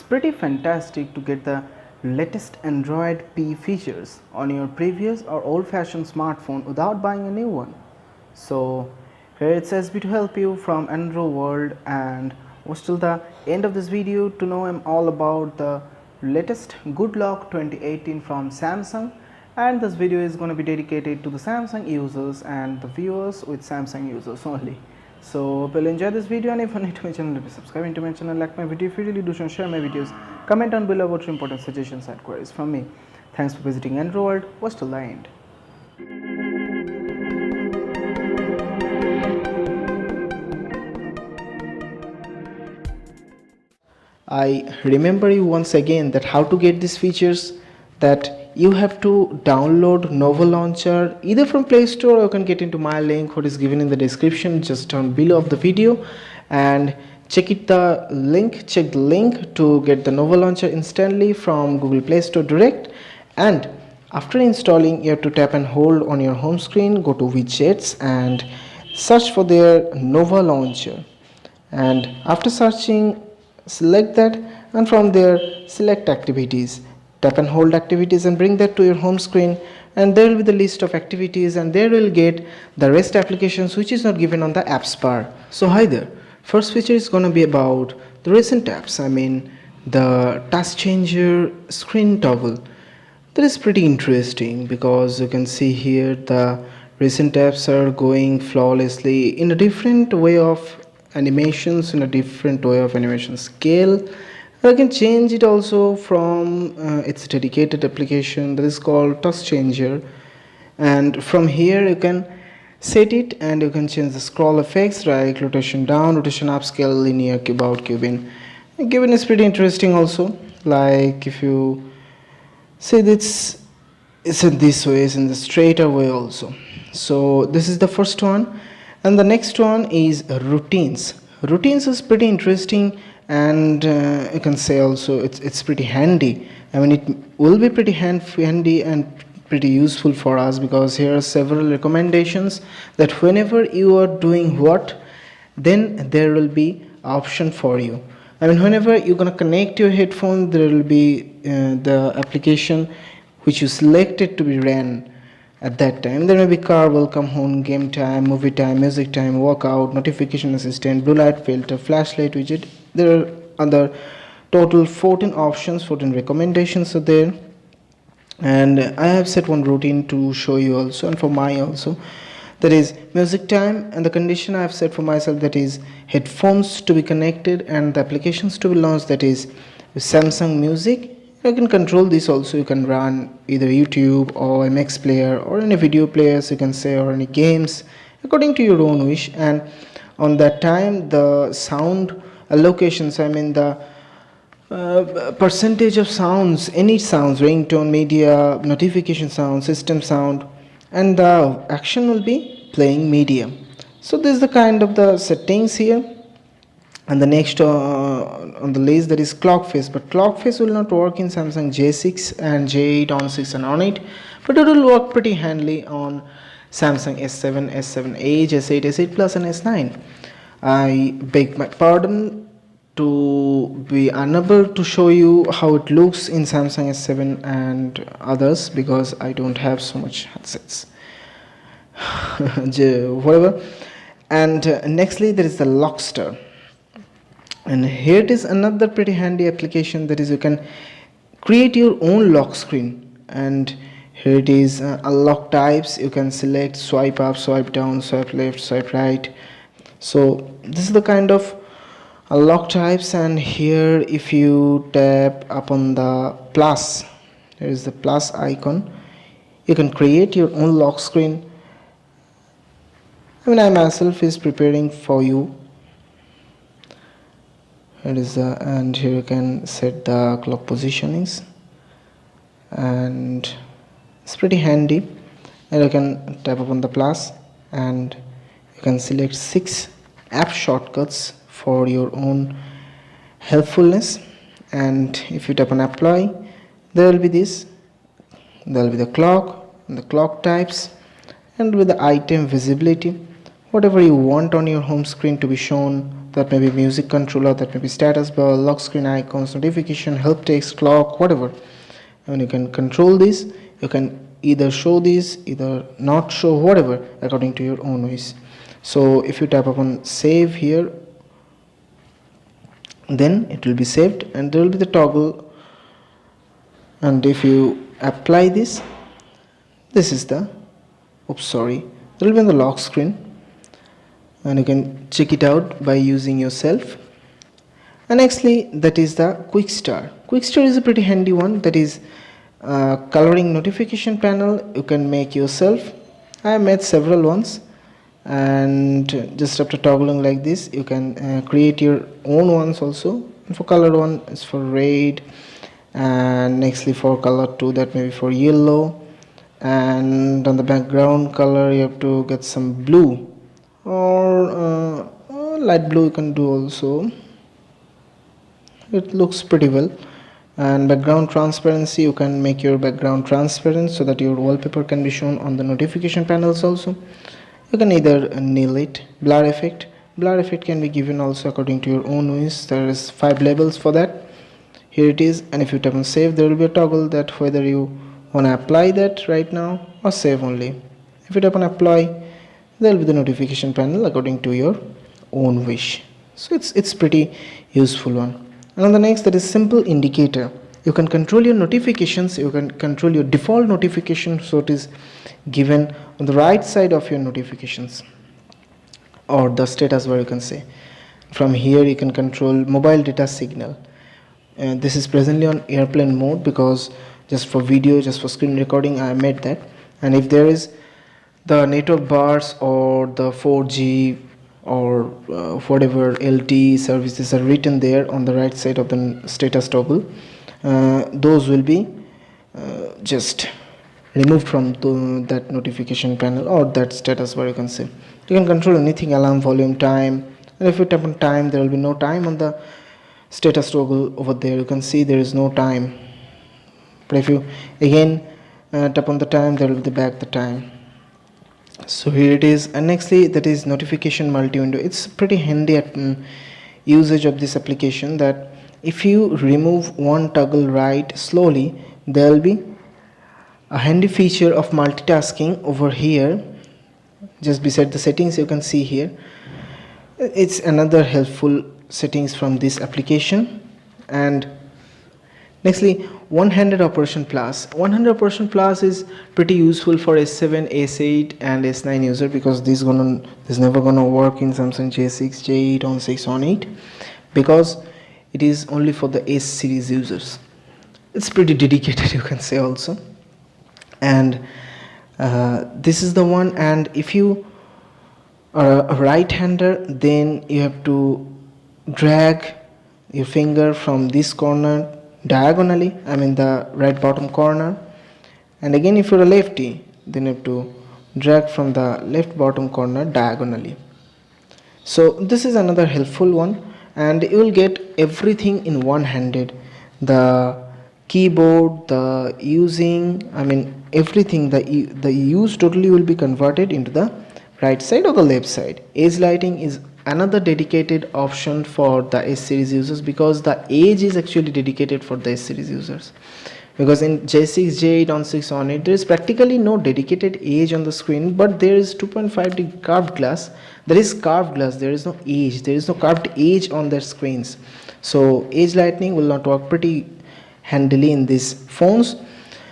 pretty fantastic to get the latest Android P features on your previous or old-fashioned smartphone without buying a new one. So here it says me to help you from androworld, and watch till the end of this video to know all about the latest Good Lock 2018 from Samsung. And this video is going to be dedicated to the Samsung users and the viewers with Samsung users only. So hope you'll enjoy this video, and if you're new to my channel, please subscribe to my channel, like my video if you really do, so share my videos, comment down below about your important suggestions and queries from me. Thanks for visiting androworld. Watch till the end. I remember you once again that how to get these features, that you have to download Nova Launcher either from Play Store, or you can get into my link what is given in the description just down below of the video, and check the link to get the Nova Launcher instantly from Google Play Store direct. And after installing, you have to tap and hold on your home screen, go to widgets and search for their Nova Launcher, and after searching, select that, and from there select activities, tap and hold activities and bring that to your home screen, and there will be the list of activities, and there will get the rest applications which is not given on the apps bar. So hi there, first feature is going to be about the recent apps. I mean the task changer screen toggle. That is pretty interesting because you can see here the recent apps are going flawlessly in a different way of animations, in a different way of animation scale. I can change it also from its dedicated application that is called task changer, and from here you can set it and you can change the scroll effects like rotation down, rotation up, scale, linear, cube out, cube in. Cube in is pretty interesting also, like if you see this, it's in this way, it's in the straighter way also. So this is the first one, and the next one is routines. Routines is pretty interesting, and you can say also it's pretty handy. I mean, it will be pretty handy and pretty useful for us, because here are several recommendations that whenever you are doing what, then there will be option for you. I mean, whenever you're gonna connect your headphone, there will be the application which you selected to be ran at that time. There may be car, welcome home, game time, movie time, music time, workout, notification assistant, blue light filter, flashlight widget. There are other total 14 options, 14 recommendations are there, and I have set one routine to show you also, and for my also, that is music time, and the condition I have set for myself, that is headphones to be connected and the applications to be launched, that is Samsung Music. You can control this also. You can run either YouTube or MX player or any video players, you can say, or any games according to your own wish. And on that time, the sound allocations, I mean the percentage of sounds, any sounds, ringtone, media, notification sound, system sound, and the action will be playing media. So this is the kind of the settings here. And the next on the list, that is clock face, but clock face will not work in Samsung J6 and J8 on 6 and on 8, but it will work pretty handily on Samsung S7, S7 Edge, S8, S8 Plus and S9. I beg my pardon to be unable to show you how it looks in Samsung S7 and others, because I don't have so much headsets. Whatever. And nextly, there is the Lockstar. And here it is another pretty handy application, that is you can create your own lock screen, and here it is unlock types. You can select swipe up, swipe down, swipe left, swipe right. So this is the kind of unlock types, and here if you tap upon the plus, there is the plus icon, you can create your own lock screen. I mean, I myself is preparing for you. It is and here you can set the clock positionings, and it's pretty handy. And you can tap upon the plus and you can select 6 app shortcuts for your own helpfulness. And if you tap on apply, there will be this, there will be the clock and the clock types, and with the item visibility, whatever you want on your home screen to be shown that may be music controller, that may be status bar, lock screen icons, notification, help text, clock, whatever. And you can control this. You can either show this, either not show, whatever, according to your own wish. So if you tap upon save here, then it will be saved and there will be the toggle. And if you apply this, this is the, oops, sorry, there will be on the lock screen, and you can check it out by using yourself. And actually that is the quick start. Quick start is a pretty handy one, that is coloring notification panel. You can make yourself. I have made several ones, and just after toggling like this you can create your own ones also. And for color one is for red, and nextly for color 2 that may be for yellow, and on the background color you have to get some blue or light blue you can do also. It looks pretty well. And background transparency, you can make your background transparent so that your wallpaper can be shown on the notification panels also. You can either nail it. Blur effect can be given also according to your own wish. There is 5 levels for that. Here it is, and if you tap on save, there will be a toggle that whether you want to apply that right now or save only. If you tap on apply, there will be the notification panel according to your own wish. So it's pretty useful one. And on the next, that is simple indicator. You can control your notifications, you can control your default notification, so it is given on the right side of your notifications or the status bar, you can say. From here you can control mobile data signal. This is presently on airplane mode because just for video, just for screen recording I made that. And if there is the network bars or the 4G or whatever LTE services are written there on the right side of the status toggle, those will be just removed from that notification panel or that status bar, you can say. You can control anything, alarm, volume, time, and if you tap on time, there will be no time on the status toggle over there. You can see there is no time, but if you again tap on the time, there will be back the time. So here it is. And nextly, that is notification multi-window. It's pretty handy at usage of this application, that if you remove one toggle right slowly, there will be a handy feature of multitasking over here just beside the settings. You can see here it's another helpful settings from this application. And nextly, one-handed operation plus. One-handed operation plus is pretty useful for S7, S8 and S9 user, because this is never gonna work in Samsung J6, J8, on 6, on 8, because it is only for the S series users. It's pretty dedicated, you can say also. And this is the one. And if you are a right-hander, then you have to drag your finger from this corner diagonally, I mean the right bottom corner, and again if you're a lefty, then you have to drag from the left bottom corner diagonally. So this is another helpful one, and you will get everything in one-handed. The keyboard, the using, I mean everything, the use totally will be converted into the right side or the left side. Edge lighting is another dedicated option for the S series users, because the edge is actually dedicated for the S series users, because in J6, J8, on 6, on 8 there is practically no dedicated edge on the screen, but there is 2.5D curved glass. There is curved glass, there is no edge, there is no curved edge on their screens. So edge lighting will not work pretty handily in these phones,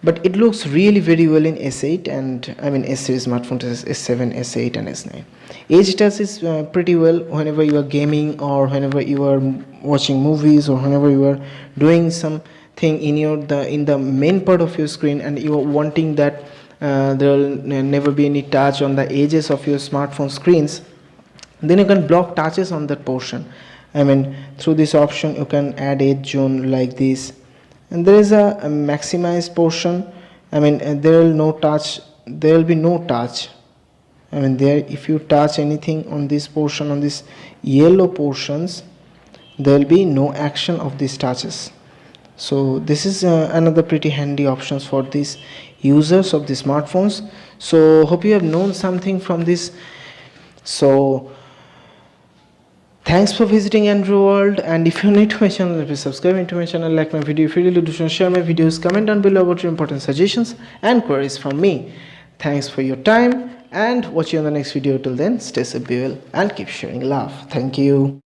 but it looks really very well in S8 and I mean S series smartphones, S7, S8 and S9. Edge touch is pretty well whenever you are gaming, or whenever you are watching movies, or whenever you are doing something in the main part of your screen, and you are wanting that there will never be any touch on the edges of your smartphone screens, then you can block touches on that portion. I mean through this option you can add edge zone like this, and there is a maximized portion. I mean there will be no touch. I mean there, if you touch anything on this portion, on this yellow portions, there will be no action of these touches. So this is another pretty handy options for these users of the smartphones. So hope you have known something from this. So Thanks for visiting androworld, and if you're new to my channel, please subscribe to my channel, like my video if you really do, share my videos, comment down below about your important suggestions and queries from me. Thanks for your time and watch you on the next video. Till then, stay safe, be well, and keep sharing love. Thank you.